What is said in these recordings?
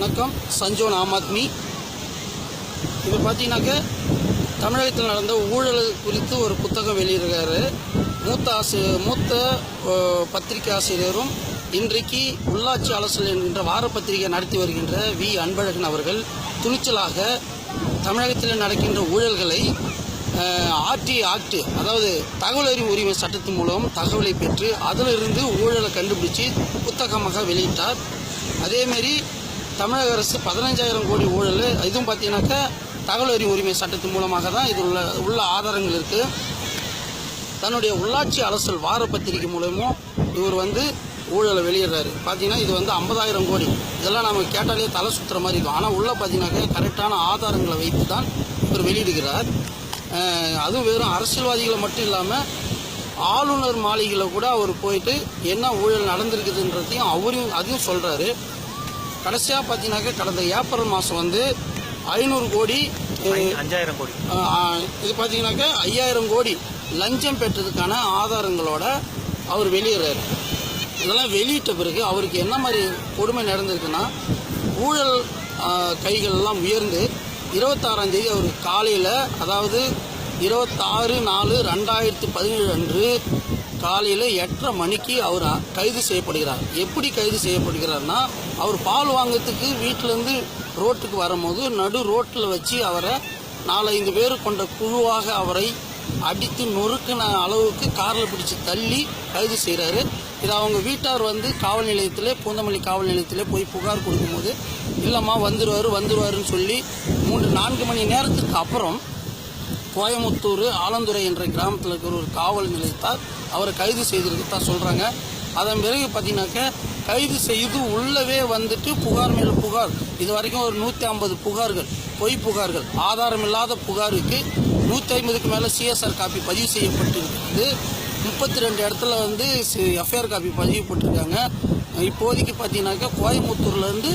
வணக்கம். சஞ்சோன் ஆம் ஆத்மி. இப்போ பார்த்தீங்கன்னாக்க தமிழகத்தில் நடந்த ஊழல் குறித்து ஒரு புத்தகம் வெளியிடுறாரு. மூத்த பத்திரிகை ஆசிரியரும் இன்றைக்கு உள்ளாட்சி அலசல் என்கின்ற வார பத்திரிகை நடத்தி வருகின்ற வி அன்பழகன் அவர்கள் துணிச்சலாக தமிழகத்தில் நடக்கின்ற ஊழல்களை ஆக்ட் அதாவது தகவல் அறிவு உரிமை சட்டத்தின் மூலம் தகவலை பெற்று அதிலிருந்து ஊழலை கண்டுபிடிச்சு புத்தகமாக வெளியிட்டார். அதேமாரி தமிழக அரசு 15,000 கோடி ஊழல், இதுவும் பார்த்தீங்கன்னாக்கா தகவல் அறிவு உரிமை சட்டத்தின் மூலமாக தான் இது உள்ள ஆதாரங்கள் இருக்குது. தன்னுடைய உள்ளாட்சி அலசல் வார பத்திரிகை மூலமும் இவர் ஊழலை வெளியிடுறாரு. பார்த்தீங்கன்னா இது 50,000 கோடி. இதெல்லாம் நம்ம கேட்டாலே தலை சுற்றுற மாதிரி இருக்கும். ஆனால் உள்ளே பார்த்தீங்கன்னாக்கா கரெக்டான ஆதாரங்களை வைத்து தான் இவர் வெளியிடுகிறார். அதுவும் வெறும் அரசியல்வாதிகளை மட்டும் இல்லாமல் ஆளுநர் மாளிகையில் கூட அவர் போயிட்டு என்ன ஊழல் நடந்திருக்குதுன்றதையும் அதையும் சொல்கிறாரு. கடைசியாக பார்த்தீங்கன்னாக்கா கடந்த ஏப்ரல் மாதம் 500 கோடி 5,000 கோடி இது பார்த்தீங்கன்னாக்கா 5,000 கோடி லஞ்சம் பெற்றதுக்கான ஆதாரங்களோட அவர் வெளியிடுறாரு. இதெல்லாம் வெளியிட்ட பிறகு அவருக்கு என்ன மாதிரி கொடுமை நடந்திருக்குன்னா, ஊழல் கைகள்லாம் உயர்ந்து 26ஆம் தேதி அவர் காலையில், அதாவது 26/4/2017 அன்று காலையில் 8:30 மணிக்கு அவர் கைது செய்யப்படுகிறார். எப்படி கைது செய்யப்படுகிறார்னா, அவர் பால் வாங்கிறதுக்கு வீட்டிலேருந்து ரோட்டுக்கு வரும்போது நடு ரோட்டில் வச்சு அவரை 4-5 பேர் கொண்ட குழுவாக அவரை அடித்து நொறுக்கின அளவுக்கு காரில் பிடிச்சி தள்ளி கைது செய்கிறாரு. இது அவங்க வீட்டார் காவல் நிலையத்தில், பூந்தமல்லி காவல் நிலையத்தில் போய் புகார் கொடுக்கும்போது, இல்லைம்மா வந்துடுவாருன்னு சொல்லி 3-4 மணி நேரத்துக்கு அப்புறம் கோயமுத்தூர் ஆலந்துறை என்ற கிராமத்தில் இருக்கிற ஒரு காவல் நிலையத்தார் அவரை கைது செய்திருக்கதா சொல்கிறாங்க. அதன் பிறகு பார்த்தீங்கன்னாக்க கைது செய்து உள்ளவே புகார் மேலே புகார், இது வரைக்கும் ஒரு 150 புகார்கள், பொய் புகார்கள், ஆதாரம் இல்லாத புகாருக்கு 150க்கு மேலே சிஎஸ்ஆர் காப்பி பதிவு செய்யப்பட்டிருக்கிறது. 32 இடத்துல எஃப்ஐஆர் காப்பி பதிவு போட்டிருக்காங்க. இப்போதைக்கு பார்த்தீங்கன்னாக்கா கோயமுத்தூர்லேருந்து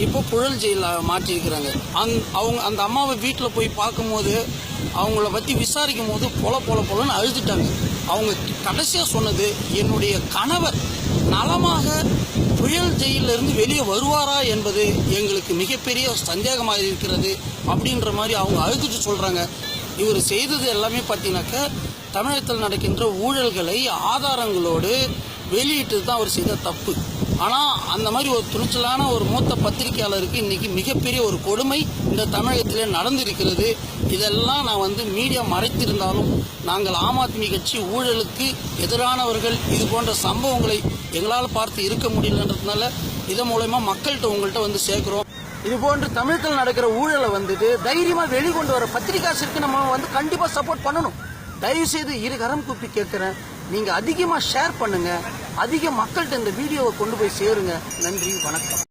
இப்போ புழல் ஜெயிலில் மாற்றிருக்கிறாங்க. அந்த அம்மாவை வீட்டில் போய் பார்க்கும்போது, அவங்கள பற்றி விசாரிக்கும் போது பொலன்னு அழுதுட்டாங்க. அவங்க கடைசியாக சொன்னது, என்னுடைய கணவர் நலமாக புயல் ஜெயிலிருந்து வெளியே வருவாரா என்பது எங்களுக்கு மிகப்பெரிய சந்தேகமாக இருக்கிறது அப்படின்ற மாதிரி அவங்க அழுதுட்டு சொல்கிறாங்க. இவர் செய்தது எல்லாமே பார்த்தீங்கன்னாக்கா தமிழகத்தில் நடக்கின்ற ஊழல்களை ஆதாரங்களோடு வெளியிட்டு தான் அவர் செய்த தப்பு. ஆனால் அந்த மாதிரி ஒரு துணிச்சலான ஒரு மூத்த பத்திரிகையாளருக்கு இன்றைக்கி மிகப்பெரிய ஒரு கொடுமை இந்த தமிழகத்திலே நடந்திருக்கிறது. இதெல்லாம் நான் மீடியா மறைத்திருந்தாலும் நாங்கள் ஆம் ஆத்மி கட்சி ஊழலுக்கு எதிரானவர்கள். இது போன்ற சம்பவங்களை எங்களால் பார்த்து இருக்க முடியலன்றதுனால இதன் மூலமா மக்கள்கிட்ட உங்கள்கிட்ட சேர்க்குறோம். இது போன்று தமிழகத்தில் நடக்கிற ஊழலை தைரியமாக வெளிக்கொண்டு வர பத்திரிகாசிற்கு நம்ம கண்டிப்பாக சப்போர்ட் பண்ணணும். தயவுசெய்து இருகரம் கூப்பி கேட்குறேன், நீங்கள் அதிகமாக ஷேர் பண்ணுங்கள், அதிக மக்கள்கிட்ட இந்த வீடியோவை கொண்டு போய் சேருங்க. நன்றி, வணக்கம்.